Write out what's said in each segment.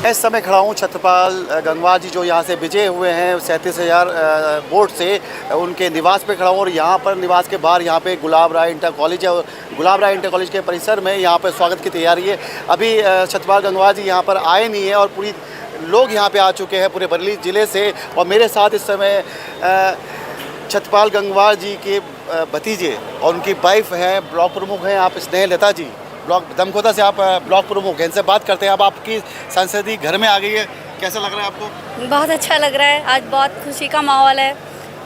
इस समय खड़ा हूँ छत्रपाल गंगवार जी जो यहाँ से विजय हुए हैं 37,000 वोट से, उनके निवास पे खड़ा हूँ। और यहाँ पर निवास के बाहर यहाँ पे गुलाब राय इंटर कॉलेज है और गुलाब राय इंटर कॉलेज के परिसर में यहाँ पर स्वागत की तैयारी है। अभी छत्रपाल गंगवार जी यहाँ पर आए नहीं है और पूरी लोग यहाँ पे आ चुके हैं पूरे बरेली ज़िले से। और मेरे साथ इस समय छत्रपाल गंगवार जी के भतीजे और उनकी वाइफ हैं, ब्लॉक प्रमुख हैं यहाँ पे स्नेहलता जी, ब्लॉक दमकोदा से आप ब्लॉक प्रमुख हैं। इनसे बात करते हैं। अब आपकी संसदीय घर में आ गई है, कैसा लग रहा है आपको? बहुत अच्छा लग रहा है। आज बहुत खुशी का माहौल है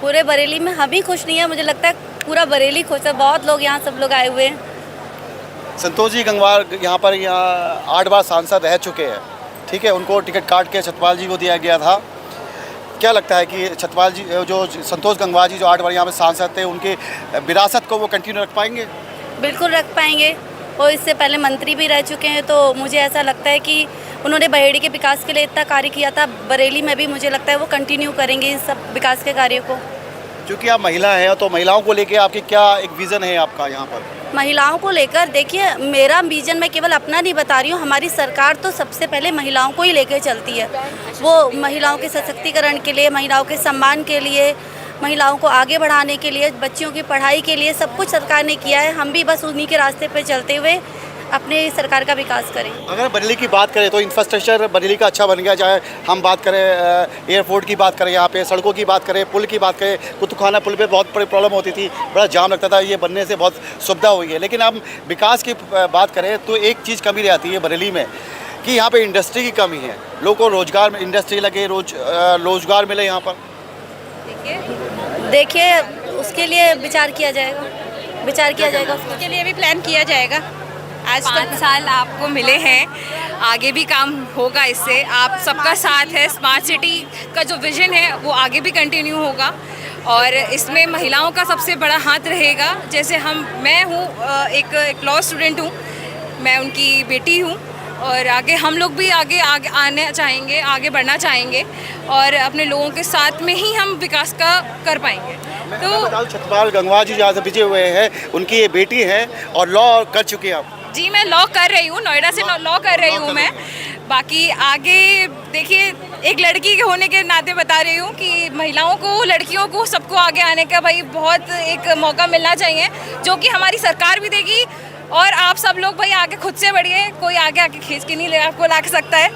पूरे बरेली में। हम ही खुश नहीं है, मुझे लगता है पूरा बरेली खुश है। बहुत लोग यहाँ, सब लोग आए हुए हैं। संतोष जी गंगवार यहाँ पर 8 बार सांसद रह चुके हैं, ठीक है। उनको टिकट काट के छत्रपाल जी को दिया गया था। क्या लगता है कि छत्रपाल जी जो संतोष गंगवार जी जो 8 बार यहाँ पे सांसद थे, उनके विरासत को वो कंटिन्यू रख पाएंगे? बिल्कुल रख पाएंगे। और इससे पहले मंत्री भी रह चुके हैं, तो मुझे ऐसा लगता है कि उन्होंने बहेड़ी के विकास के लिए इतना कार्य किया था। बरेली में भी मुझे लगता है वो कंटिन्यू करेंगे इस सब विकास के कार्यों को। क्योंकि आप महिला हैं, तो महिलाओं को लेके आपकी क्या एक विज़न है आपका यहाँ पर? महिलाओं को लेकर देखिए, मेरा विजन मैं केवल अपना नहीं बता रही हूँ। हमारी सरकार तो सबसे पहले महिलाओं को ही लेकर चलती है। वो महिलाओं के सशक्तिकरण के लिए, महिलाओं के सम्मान के लिए, महिलाओं को आगे बढ़ाने के लिए, बच्चियों की पढ़ाई के लिए सब कुछ सरकार ने किया है। हम भी बस उन्हीं के रास्ते पर चलते हुए अपने सरकार का विकास करें। अगर बरेली की बात करें तो इंफ्रास्ट्रक्चर बरेली का अच्छा बन गया। चाहे हम बात करें एयरपोर्ट की बात करें, यहाँ पे सड़कों की बात करें, पुल की बात करें। कुतुबखाना पुल पे बहुत बड़ी प्रॉब्लम होती थी, बड़ा जाम लगता था। ये बनने से बहुत सुविधा हुई है। लेकिन अब विकास की बात करें तो एक चीज़ कमी रहती है बरेली में कि यहाँ पे इंडस्ट्री की कमी है। लोगों को रोज़गार में इंडस्ट्री लगे, रोज़गार मिले यहाँ पर। देखिए उसके लिए विचार किया जाएगा, उसके लिए भी प्लान किया जाएगा। आज 5 साल आपको मिले हैं, आगे भी काम होगा इससे। आप सबका साथ है। स्मार्ट सिटी का जो विजन है वो आगे भी कंटिन्यू होगा और इसमें महिलाओं का सबसे बड़ा हाथ रहेगा। जैसे मैं हूँ एक लॉ स्टूडेंट हूँ, मैं उनकी बेटी हूँ और आगे हम लोग भी आगे आने चाहेंगे, आगे बढ़ना चाहेंगे और अपने लोगों के साथ में ही हम विकास का कर पाएंगे। तो छत्रपाल गंगवार जी जहाँ से विजय हुए हैं, उनकी ये बेटी है और लॉ कर चुके हैं आप? जी, मैं लॉ कर रही हूँ, नोएडा से लॉ कर रही हूँ मैं। बाकी आगे देखिए, एक लड़की के होने के नाते बता रही हूँ कि महिलाओं को, लड़कियों को, सबको आगे आने का भाई बहुत एक मौका मिलना चाहिए, जो कि हमारी सरकार भी देगी। और आप सब लोग भाई आगे खुद से बढ़िए, कोई आगे आके खींच के नहीं आपको ला सकता है,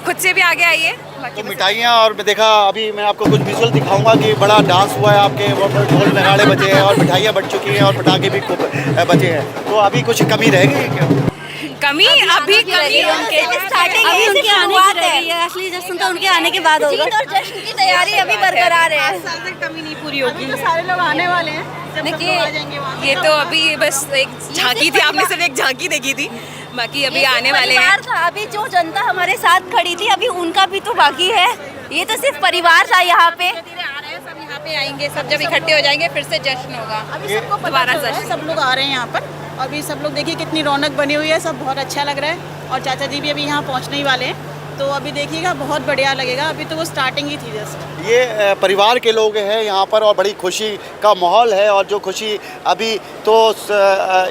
खुद से भी आगे आइए। तो मिठाइयाँ और मैं देखा, अभी मैं आपको कुछ विजुअल दिखाऊंगा कि बड़ा डांस हुआ है आपके, ढोल नगाड़े बजे हैं और मिठाइयाँ बच चुकी हैं और पटाखे भी खूब बचे हैं। तो अभी कुछ कमी रहेगी क्या? कमी अभी उनके आने के बाद होगा। जश्न की तैयारी अभी बरकरार है। कमी नहीं पूरी होगी, तो सारे लोग आने वाले हैं। देखिए, ये तो अभी बस एक झांकी थी, आपने सिर्फ एक झांकी देखी थी, बाकी अभी आने वाले हैं। अभी जो जनता हमारे साथ खड़ी थी, अभी उनका भी तो बाकी है। ये तो सिर्फ परिवार था यहाँ पे। धीरे आ रहे हैं, सब यहाँ पे आएंगे, सब जब इकट्ठे हो जाएंगे फिर से जश्न होगा। अभी सबको दोबारा जश्न, सब लोग आ रहे हैं यहाँ पर। अभी सब लोग देखिए कितनी रौनक बनी हुई है, सब बहुत अच्छा लग रहा है। और चाचा जी भी अभी यहाँ पहुँचने ही वाले हैं, तो अभी देखिएगा बहुत बढ़िया लगेगा। अभी तो वो स्टार्टिंग ही थी जस्ट। ये परिवार के लोग हैं यहाँ पर और बड़ी खुशी का माहौल है। और जो खुशी अभी तो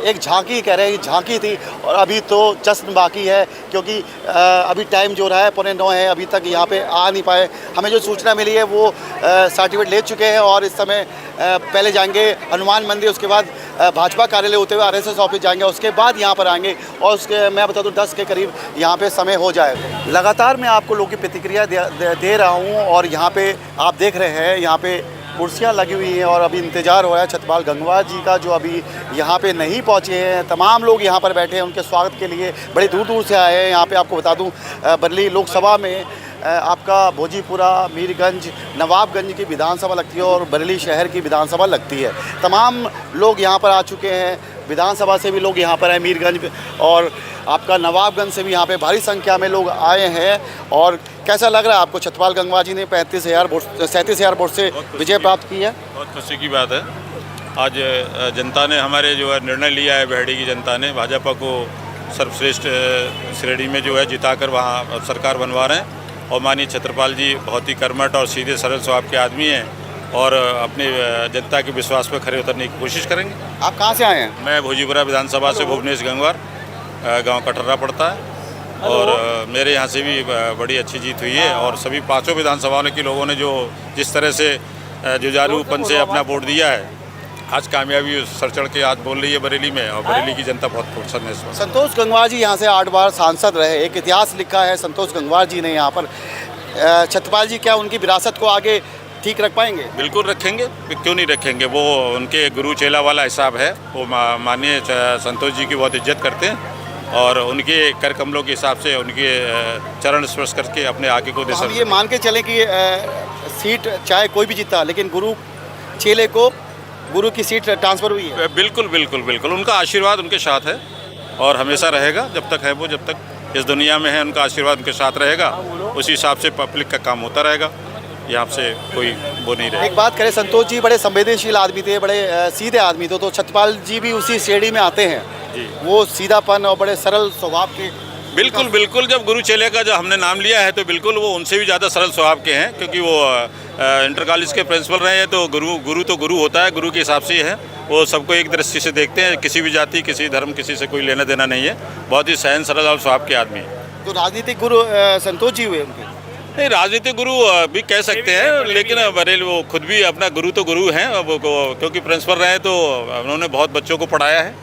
एक झांकी कह रहे हैं, झांकी थी और अभी तो जश्न बाकी है, क्योंकि अभी टाइम जो रहा है 9:15 है, अभी तक यहाँ पे आ नहीं पाए। हमें जो सूचना मिली है वो सर्टिफिकेट ले चुके हैं और इस समय पहले जाएंगे हनुमान मंदिर, उसके बाद भाजपा कार्यालय होते हुए RSS ऑफिस जाएंगे, उसके बाद यहाँ पर आएंगे और उसके मैं बता दूँ 10 के करीब यहाँ पे समय हो जाएगा। लगातार मैं आपको लोगों की प्रतिक्रिया दे रहा हूँ और यहाँ पे आप देख रहे हैं, यहाँ पे कुर्सियाँ लगी हुई हैं और अभी इंतज़ार हो रहा है छत्रपाल गंगवार जी का, जो अभी यहाँ पे नहीं पहुँचे हैं। तमाम लोग यहाँ पर बैठे हैं उनके स्वागत के लिए, बड़े दूर दूर से आए हैं। यहाँ पे आपको बता दूँ बरेली लोकसभा में आपका भोजीपुरा, मीरगंज, नवाबगंज की विधानसभा लगती है और बरेली शहर की विधानसभा लगती है। तमाम लोग यहाँ पर आ चुके हैं, विधानसभा से भी लोग यहाँ पर हैं, मीरगंज और आपका नवाबगंज से भी यहाँ पे भारी संख्या में लोग आए हैं। और कैसा लग रहा है आपको? छत्रपाल गंगवार जी ने 37,000 वोट से विजय प्राप्त की है। बहुत खुशी की बात है। आज जनता ने हमारे जो है निर्णय लिया है, बहेड़ी की जनता ने भाजपा को सर्वश्रेष्ठ श्रेणी में जो है जिताकर वहाँ सरकार बनवा रहे हैं। और माननीय छत्रपाल जी बहुत ही कर्मठ और सीधे सरल स्वभाव के आदमी हैं और अपने जनता के विश्वास पर खरे उतरने की कोशिश करेंगे। आप कहाँ से आए हैं? मैं भोजीपुरा विधानसभा से भुवनेश गंगवार, गांव कटर्रा पड़ता है। और मेरे यहाँ से भी बड़ी अच्छी जीत हुई है। और सभी पांचों विधानसभाओं के लोगों ने जो जिस तरह से जुझारूपन से अपना वोट दिया है, आज कामयाबी सर चढ़ के आज बोल रही है बरेली में, और बरेली की जनता बहुत प्रसन्न है इस वक्त। संतोष गंगवार जी यहाँ से 8 बार सांसद रहे, एक इतिहास लिखा है संतोष गंगवार जी ने यहाँ पर। छत्रपाल जी क्या उनकी विरासत को आगे ठीक रख पाएंगे? बिल्कुल रखेंगे, क्यों नहीं रखेंगे। वो उनके गुरु चेला वाला हिसाब है। वो माननीय संतोष जी की बहुत इज्जत करते हैं और उनके कर कमलों के हिसाब से उनके चरण स्पर्श करके अपने आगे को दे हम ये मान के चलें कि सीट चाहे कोई भी जीता, लेकिन गुरु चेले को गुरु की सीट ट्रांसफ़र हुई है। बिल्कुल बिल्कुल बिल्कुल, उनका आशीर्वाद उनके साथ है और हमेशा रहेगा। जब तक है वो, जब तक इस दुनिया में है, उनका आशीर्वाद उनके साथ रहेगा। उसी हिसाब से पब्लिक का काम होता रहेगा। यहाँ से कोई वो नहीं रहेगा। एक बात करें, संतोष जी बड़े संवेदनशील आदमी थे, बड़े सीधे आदमी थे, तो छत्रपाल जी भी उसी श्रेणी में आते हैं जी। वो सीधापन और बड़े सरल स्वभाव के। बिल्कुल बिल्कुल, जब गुरु चेले का जो हमने नाम लिया है तो बिल्कुल वो उनसे भी ज़्यादा सरल स्वभाव के हैं, क्योंकि वो इंटर कॉलेज के प्रिंसिपल रहे हैं। तो गुरु तो गुरु होता है, गुरु के हिसाब से ही है। वो सबको एक दृष्टि से देखते हैं, किसी भी जाति, किसी धर्म, किसी से कोई लेना देना नहीं है। बहुत ही सहन सरल और स्वभाव के आदमी हैं। तो राजनीतिक गुरु संतोष जी हुए उनके? नहीं, राजनीतिक गुरु भी कह सकते हैं, लेकिन बरेली वो खुद भी अपना गुरु तो गुरु हैं। वो क्योंकि प्रिंसिपल रहे तो उन्होंने बहुत बच्चों को पढ़ाया है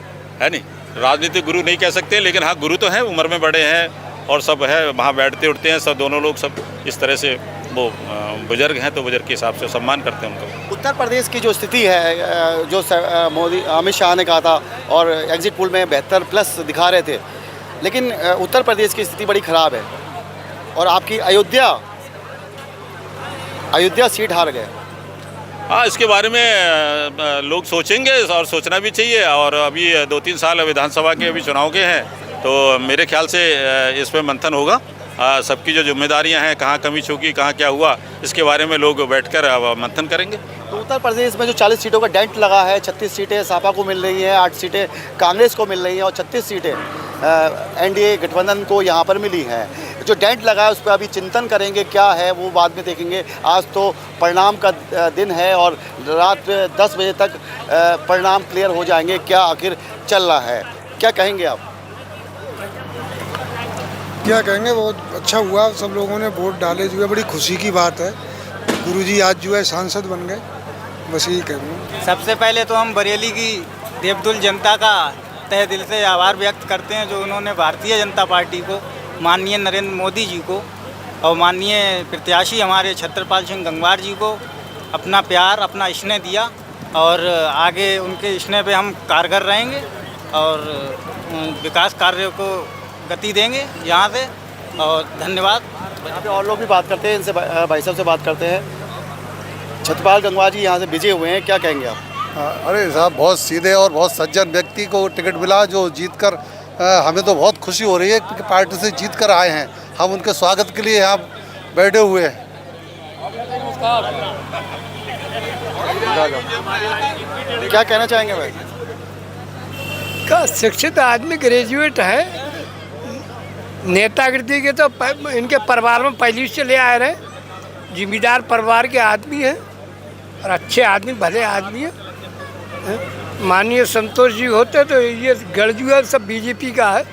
नहीं। राजनीतिक गुरु नहीं कह सकते, लेकिन हाँ गुरु तो हैं, उम्र में बड़े हैं और सब है, वहाँ बैठते उठते हैं सब, दोनों लोग सब इस तरह से। वो बुजुर्ग हैं तो बुजुर्ग के हिसाब से सम्मान करते हैं उनको। उत्तर प्रदेश की जो स्थिति है, जो मोदी अमित शाह ने कहा था और एग्जिट पोल में 72+ दिखा रहे थे, लेकिन उत्तर प्रदेश की स्थिति बड़ी ख़राब है और आपकी अयोध्या सीट हार गए। हाँ, इसके बारे में लोग सोचेंगे और सोचना भी चाहिए। और अभी 2-3 साल विधानसभा के अभी चुनाव के हैं, तो मेरे ख्याल से इस पर मंथन होगा। सबकी जो जिम्मेदारियां हैं, कहाँ कमी छूटी, कहाँ क्या हुआ, इसके बारे में लोग बैठकर मंथन करेंगे। तो उत्तर प्रदेश में जो 40 सीटों का डेंट लगा है, 36 सीटें सपा को मिल रही हैं, 8 सीटें कांग्रेस को मिल रही हैं और 36 सीटें एनडीए गठबंधन को यहाँ पर मिली हैं। जो डेंट लगा है उस पर अभी चिंतन करेंगे, क्या है वो बाद में देखेंगे। आज तो परिणाम का दिन है और रात 10 बजे तक परिणाम क्लियर हो जाएंगे, क्या आखिर चल रहा है। क्या कहेंगे आप? क्या कहेंगे, बहुत अच्छा हुआ, सब लोगों ने वोट डाले जो है, बड़ी खुशी की बात है। गुरुजी आज जो है सांसद बन गए, बस यही कहूँगा। सबसे पहले तो हम बरेली की देवतुल जनता का तहे दिल से आभार व्यक्त करते हैं, जो उन्होंने भारतीय जनता पार्टी को, माननीय नरेंद्र मोदी जी को और माननीय प्रत्याशी हमारे छत्रपाल सिंह गंगवार जी को अपना प्यार, अपना स्नेह दिया। और आगे उनके स्नेह पे हम कारगर रहेंगे और विकास कार्यों को गति देंगे यहाँ से। और धन्यवाद। यहाँ पे और लोग भी बात करते हैं, इनसे भाई साहब से बात करते हैं। छत्रपाल गंगवार जी यहाँ से विजय हुए हैं, क्या कहेंगे आप? अरे साहब, बहुत सीधे और बहुत सज्जन व्यक्ति को टिकट मिला, जो जीतकर हमें तो बहुत खुशी हो रही है कि पार्टी से जीत कर आए हैं। हम उनके स्वागत के लिए यहाँ बैठे हुए हैं। क्या कहना चाहेंगे भाई? का शिक्षित आदमी, ग्रेजुएट है, नेतागिरी के तो इनके परिवार में पहले से ले आए रहे, जिम्मेदार परिवार के आदमी हैं और अच्छे आदमी, भले आदमी हैं। माननीय संतोष जी होते तो ये गढ़ जो है सब बीजेपी का है।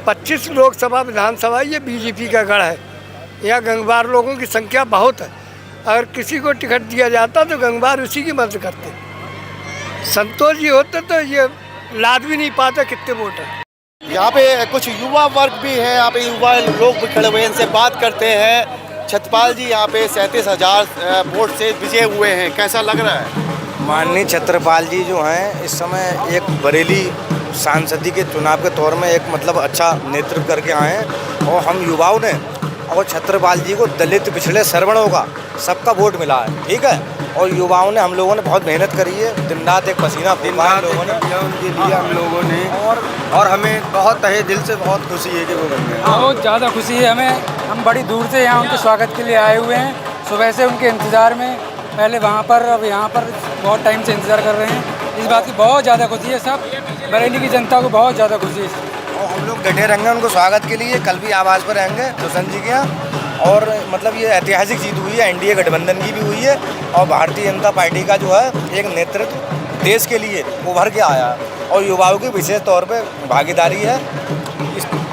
25 लोकसभा विधानसभा ये बीजेपी का गढ़ है। यहाँ गंगवार लोगों की संख्या बहुत है। अगर किसी को टिकट दिया जाता तो गंगवार उसी की मदद करते। संतोष जी होते तो ये लाद भी नहीं पाते कितने वोट हैं। यहाँ पे कुछ युवा वर्ग भी है, यहाँ पे युवा लोग भी खड़े हुए हैं, इनसे बात करते हैं। छत्रपाल जी यहाँ पे 37,000 वोट से विजय हुए हैं, कैसा लग रहा है? माननीय छत्रपाल जी जो हैं इस समय एक बरेली सांसदी के चुनाव के तौर में एक मतलब अच्छा नेतृत्व करके आए हैं। और हम युवाओं ने और छत्रपाल जी को दलित, पिछड़े, सर्वणों का सबका वोट मिला है, ठीक है। और युवाओं ने, हम लोगों ने बहुत मेहनत करी है, दिन रात एक पसीना फूका हम लोगों ने उनके लिए हम लोगों ने, और हमें बहुत तहे दिल से बहुत खुशी है कि वो बन गए। बहुत ज़्यादा खुशी है हमें। हम बड़ी दूर से यहाँ उनके स्वागत के लिए आए हुए हैं, सुबह से उनके इंतज़ार में, पहले वहाँ पर, अब यहाँ पर बहुत टाइम से इंतज़ार कर रहे हैं। इस बात की बहुत ज़्यादा खुशी है, सब बरेली की जनता को बहुत ज़्यादा खुशी है। और हम लोग डटे रहेंगे उनको स्वागत के लिए, कल भी आवाज़ पर रहेंगे दुष्यंत जी के यहाँ। और मतलब ये ऐतिहासिक जीत हुई है, एनडीए गठबंधन की भी हुई है और भारतीय जनता पार्टी का जो है एक नेतृत्व देश के लिए उभर के आया है और युवाओं की विशेष तौर पे भागीदारी है।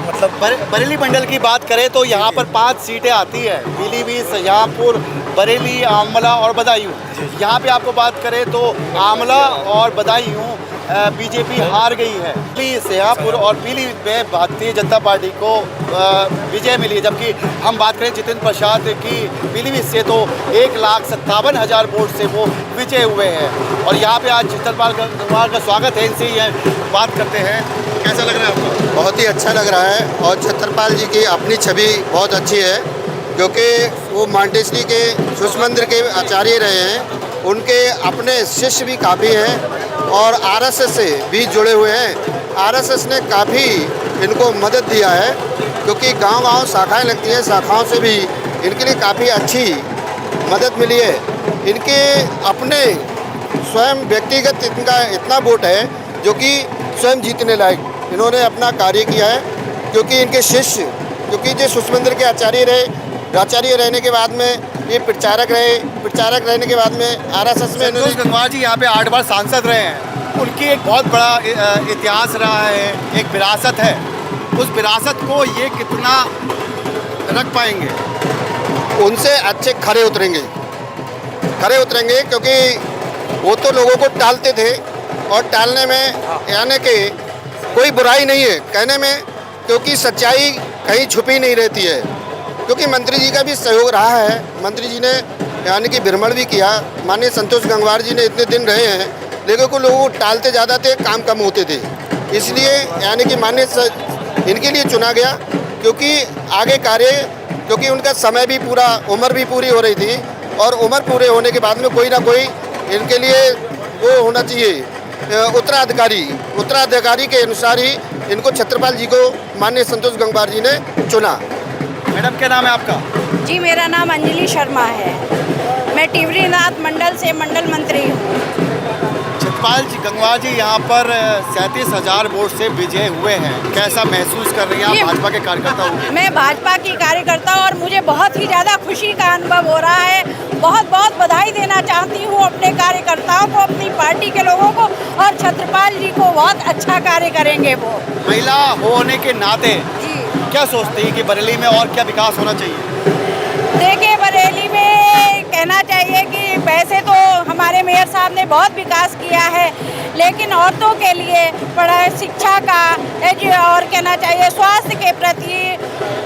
मतलब बरेली मंडल की बात करें तो यहाँ पर 5 सीटें आती है, पीलीभीत, शाहजहाँपुर, बरेली, आमला और बदायूं। यहाँ पे आपको बात करें तो आमला और बदायूं बीजेपी हार गई है। शाहजहाँपुर और पीलीभीत में भारतीय जनता पार्टी को विजय मिली है, जबकि हम बात करें जितिन प्रसाद की पीलीभीत से तो 1,57,000 वोट से वो विजय हुए हैं। और यहाँ पे आज छतरपाल गंगवार का स्वागत है, इनसे ही बात करते हैं। कैसा लग रहा है आपको? बहुत ही अच्छा लग रहा है और छतरपाल जी की अपनी छवि बहुत अच्छी है, क्योंकि वो मांटेसरी के शिशु मंदिर के आचार्य रहे हैं, उनके अपने शिष्य भी काफ़ी हैं और आरएसएस से भी जुड़े हुए हैं। आरएसएस ने काफ़ी इनको मदद दिया है, क्योंकि गांव-गांव शाखाएं लगती हैं, शाखाओं से भी इनके लिए काफ़ी अच्छी मदद मिली है। इनके अपने स्वयं व्यक्तिगत इनका इतना वोट है जो कि स्वयं जीतने लायक इन्होंने अपना कार्य किया है, क्योंकि इनके शिष्य, क्योंकि जो शिशु मंदिर के आचार्य रहने के बाद में ये प्रचारक रहने के बाद में आरएसएस में संतोष गंगवार जी यहाँ पे 8 बार सांसद रहे हैं। उनकी एक बहुत बड़ा इतिहास रहा है, एक विरासत है। उस विरासत को ये कितना रख पाएंगे? उनसे अच्छे खरे उतरेंगे, क्योंकि वो तो लोगों को टालते थे और टालने में यानी कि कोई बुराई नहीं है कहने में, क्योंकि सच्चाई कहीं छुपी नहीं रहती है। क्योंकि मंत्री जी का भी सहयोग रहा है, मंत्री जी ने यानी कि भ्रमण भी किया। माननीय संतोष गंगवार जी ने इतने दिन रहे हैं, लेकिन को लोगों को टालते ज़्यादा थे, काम कम होते थे, इसलिए यानी कि माननीय इनके लिए चुना गया, क्योंकि आगे कार्य, क्योंकि उनका समय भी पूरा, उम्र भी पूरी हो रही थी और उम्र पूरे होने के बाद में कोई ना कोई इनके लिए वो होना चाहिए, उत्तराधिकारी के अनुसार ही इनको छतरपाल जी को माननीय संतोष गंगवार जी ने चुना। मैडम क्या नाम है आपका? जी मेरा नाम अंजलि शर्मा है, मैं टिवरीनाथ मंडल से मंडल मंत्री हूँ। छतरपाल जी गंगवार जी यहाँ पर 37,000 वोट से विजय हुए हैं, कैसा महसूस कर रही हैं आप भाजपा के कार्यकर्ता हो? मैं भाजपा की कार्यकर्ता हूँ और मुझे बहुत ही ज़्यादा खुशी का अनुभव हो रहा है। बहुत बहुत बधाई देना चाहती हूँ अपने कार्यकर्ताओं को, अपनी पार्टी के लोगों को, और छतरपाल जी को बहुत अच्छा कार्य करेंगे वो। महिला होने के नाते क्या सोचती है कि बरेली में और क्या विकास होना चाहिए? देखिए बरेली में कहना चाहिए कि वैसे तो हमारे मेयर साहब ने बहुत विकास किया है, लेकिन औरतों के लिए पढ़ाई, शिक्षा का और कहना चाहिए स्वास्थ्य के प्रति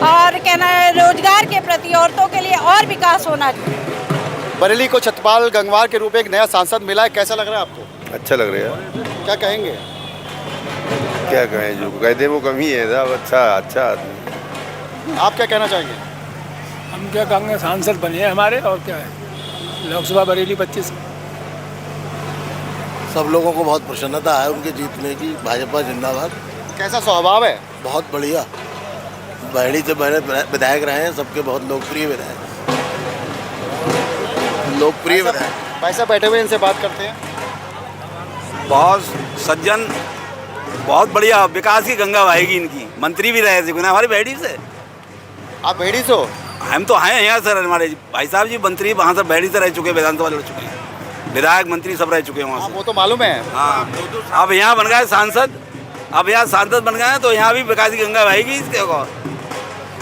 और रोजगार के प्रति औरतों के लिए और विकास होना चाहिए। बरेली को छतरपाल गंगवार के रूप में एक नया सांसद मिला है, कैसा लग रहा है आपको? अच्छा लग रहा है। क्या कहेंगे? क्या कहें, जो कह दे वो कम ही है साहब। अच्छा आदमी। आप क्या कहना चाहेंगे? हम क्या कहेंगे, सांसद बने हमारे, और क्या है, लोकसभा बरेली 25। सब लोगों को बहुत प्रसन्नता है उनके जीतने की। भाजपा जिंदाबाद। कैसा स्वभाव है? बहुत बढ़िया। बहेड़ी से बड़े विधायक रहे हैं, सबके बहुत लोकप्रिय विधायक। पैसा बैठे हुए इनसे बात करते हैं। बहुत सज्जन, बहुत बढ़िया विकास की गंगा बहेगी इनकी। मंत्री भी रहे थे हमारी बहेड़ी से। आप बहेड़ी से हो? हम तो हैं यहाँ सर, हमारे भाई साहब जी मंत्री वहाँ से बहेड़ी से रह चुके, विधानसभा लड़ चुके हैं, विधायक मंत्री सब रह चुके हैं वहाँ से। वो तो मालूम है। हाँ, अब यहाँ बन गए सांसद, बन गए हैं तो यहाँ भी विकास की गंगा बहेगी। इसके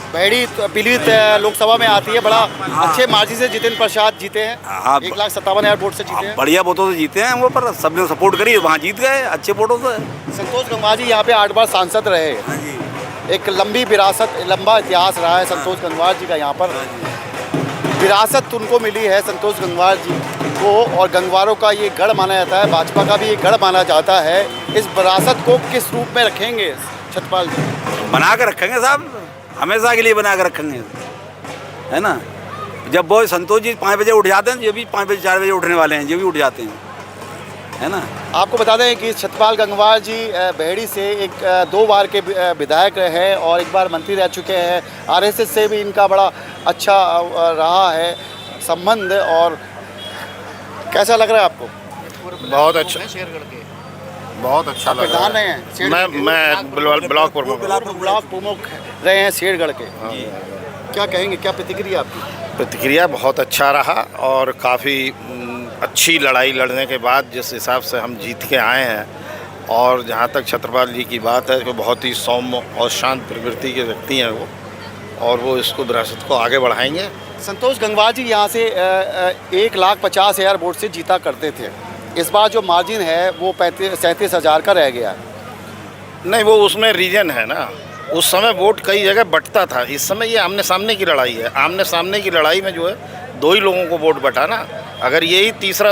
बहेड़ी पीलीभीत लोकसभा में आती है, बड़ा अच्छे मार्जिन से जितिन प्रसाद जीते हैं। 1,57,000 वोट से जीते हैं। बढ़िया वोटों से जीते हैं वो, पर सबने सपोर्ट करी, वहाँ जीत गए अच्छे वोटों से। संतोष गंगवार जी यहाँ पे 8 बार सांसद रहे। एक लंबी विरासत, लंबा इतिहास रहा है संतोष गंगवार जी का। यहाँ पर विरासत उनको मिली है संतोष गंगवार जी को, और गंगवारों का ये गढ़ माना जाता है, भाजपा का भी ये गढ़ माना जाता है। इस विरासत को किस रूप में रखेंगे छतरपाल जी? बना कर रखेंगे साहब, हमेशा के लिए बना कर रखेंगे, है ना। जब वो संतोष जी 5 बजे उठ जाते हैं, ये भी 5 बजे 4 बजे उठने वाले हैं, ये भी उठ जाते हैं, है ना। आपको बता दें कि छतरपाल गंगवार जी बहेड़ी से 2 बार के विधायक हैं और 1 बार मंत्री रह चुके हैं। आरएसएस से भी इनका बड़ा अच्छा रहा है संबंध। और कैसा लग रहा है आपको? बहुत अच्छा, बहुत अच्छा लग रहा है। मैं ब्लॉक प्रमुख रहे हैं शेरगढ़ के। क्या कहेंगे, क्या प्रतिक्रिया आपकी? प्रतिक्रिया बहुत अच्छा रहा और काफ़ी अच्छी लड़ाई लड़ने के बाद जिस हिसाब से हम जीत के आए हैं, और जहाँ तक छत्रपाल जी की बात है, तो बहुत ही सौम्य और शांत प्रवृत्ति के व्यक्ति हैं वो, और वो इसको विरासत को आगे बढ़ाएंगे। संतोष गंगवार जी यहाँ से 1,50,000 वोट से जीता करते थे। इस बार जो मार्जिन है वो 37,000 का रह गया है। नहीं, वो उसमें रीजन है ना, उस समय वोट कई जगह बंटता था। इस समय ये आमने सामने की लड़ाई है। आमने सामने की लड़ाई में जो है 2 ही लोगों को वोट बटा ना। अगर यही तीसरा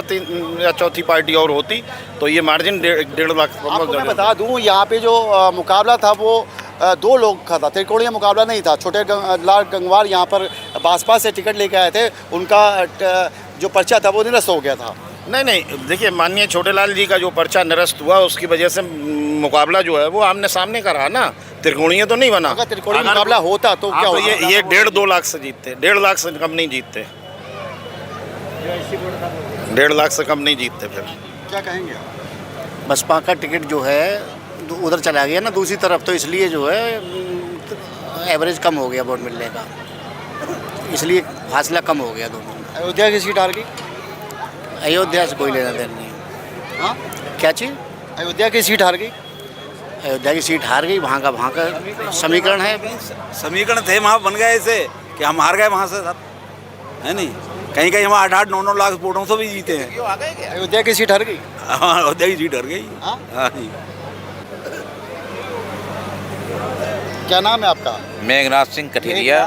या चौथी पार्टी और होती तो ये मार्जिन 1.5 लाख। आपको मैं बता दूं, यहाँ पे जो मुकाबला था वो 2 लोग का था, त्रिकोणीय मुकाबला नहीं था। छोटे लाल गंगवार यहाँ पर बासपा से टिकट लेके आए थे, उनका जो पर्चा था वो निरस्त हो गया था। नहीं, देखिए, माननीय छोटेलाल जी का जो पर्चा निरस्त हुआ उसकी वजह से मुकाबला जो है वो आमने सामने का रहा ना, त्रिकोणीय तो नहीं बना। अगर त्रिकोणीय मुकाबला होता तो क्या होता? ये 1.5-2 लाख से जीतते, 1.5 लाख से कम नहीं जीतते, 1.5 लाख से कम नहीं जीतते। फिर क्या कहेंगे? बसपा का टिकट जो है उधर चला गया ना दूसरी तरफ, तो इसलिए जो है एवरेज कम हो गया वोट मिलने का, इसलिए फासला कम हो गया दोनों में। अयोध्या की सीट हार गई। अयोध्या से कोई लेना देना नहीं। हाँ, क्या चीज़? अयोध्या की सीट हार गई। अयोध्या की सीट हार गई, वहाँ का समीकरण है। समीकरण थे वहाँ बन गए ऐसे कि हम हार गए वहाँ से सब, है नहीं? कहीं कहीं हम 8-8, 9-9 लाख वोटों से भी जीते हैं। अयोध्या की सीट हार गई। हाँ, अयोध्या की सीट हार गई। हाँ जी। क्या नाम है आपका? मेघनाथ सिंह कठेरिया।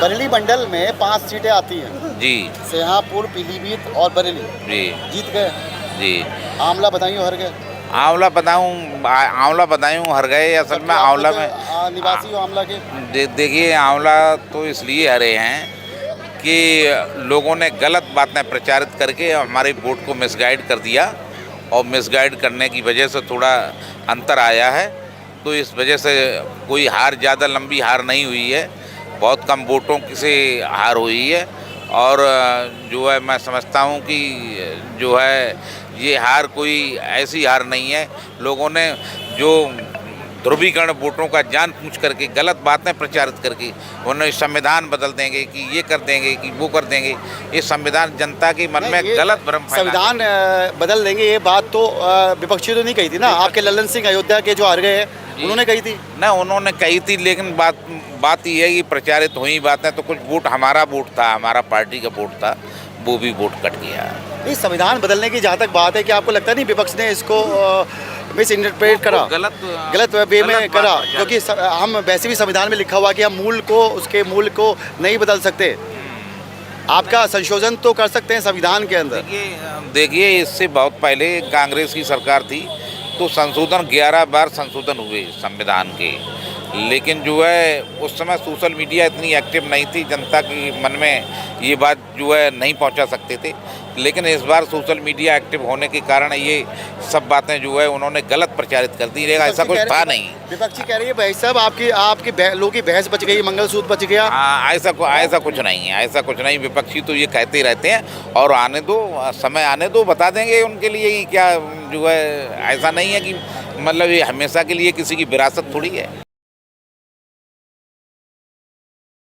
बरेली मंडल में 5 सीटें आती हैं जी। सेहापुर, पीलीभीत और बरेली जी। जीत गए जी। आंवला बदायूं हर गए। आंवला बदायूं हर गए। असल में आंवला में निवासी हो आंवला के। देखिए, आंवला तो इसलिए हरे हैं कि लोगों ने गलत बातें प्रचारित करके हमारे वोट को मिसगाइड कर दिया, और मिसगाइड करने की वजह से थोड़ा अंतर आया है। तो इस वजह से कोई हार, ज़्यादा लंबी हार नहीं हुई है, बहुत कम वोटों से हार हुई है। और जो है मैं समझता हूँ कि जो है ये हार कोई ऐसी हार नहीं है। लोगों ने जो ध्रुवीकरण वोटों का जानबूझ करके गलत बातें प्रचारित करके उन्हें संविधान बदल देंगे कि ये कर देंगे कि वो कर देंगे, ये संविधान जनता के मन में गलत भ्रम फैला। संविधान बदल देंगे ये बात तो विपक्षी तो नहीं कही थी ना। आपके ललन सिंह अयोध्या के जो हार गए हैं उन्होंने कही थी ना, उन्होंने कही थी, लेकिन बात ये है कि प्रचारित हुई बातें तो कुछ वोट हमारा वोट था, हमारा पार्टी का वोट था, वो भी वोट कट गया। इस संविधान बदलने की जहाँ तक बात है कि आपको लगता नहीं विपक्ष ने इसको मिस इंटरप्रेट करा, गलत वे में करा? क्योंकि हम वैसे भी संविधान में लिखा हुआ कि हम उसके मूल को नहीं बदल सकते। आपका संशोधन तो कर सकते हैं संविधान के अंदर। देखिए, इससे बहुत पहले कांग्रेस की सरकार थी तो संशोधन 11 बार संशोधन हुए संविधान के, लेकिन जो है उस समय सोशल मीडिया इतनी एक्टिव नहीं थी, जनता के मन में ये बात जो है नहीं पहुंचा सकते थे। लेकिन इस बार सोशल मीडिया एक्टिव होने के कारण ये सब बातें जो है उन्होंने गलत प्रचारित कर दी। ऐसा कुछ था नहीं। विपक्षी कह रही है भाई साहब आपकी लोगों की बहस बच गई, मंगलसूत्र बच गया। हाँ, ऐसा कुछ नहीं है, ऐसा कुछ नहीं। विपक्षी तो ये कहते ही रहते हैं, और आने दो, समय आने दो, बता देंगे उनके लिए क्या जो है। ऐसा नहीं है कि मतलब ये हमेशा के लिए किसी की विरासत थोड़ी है।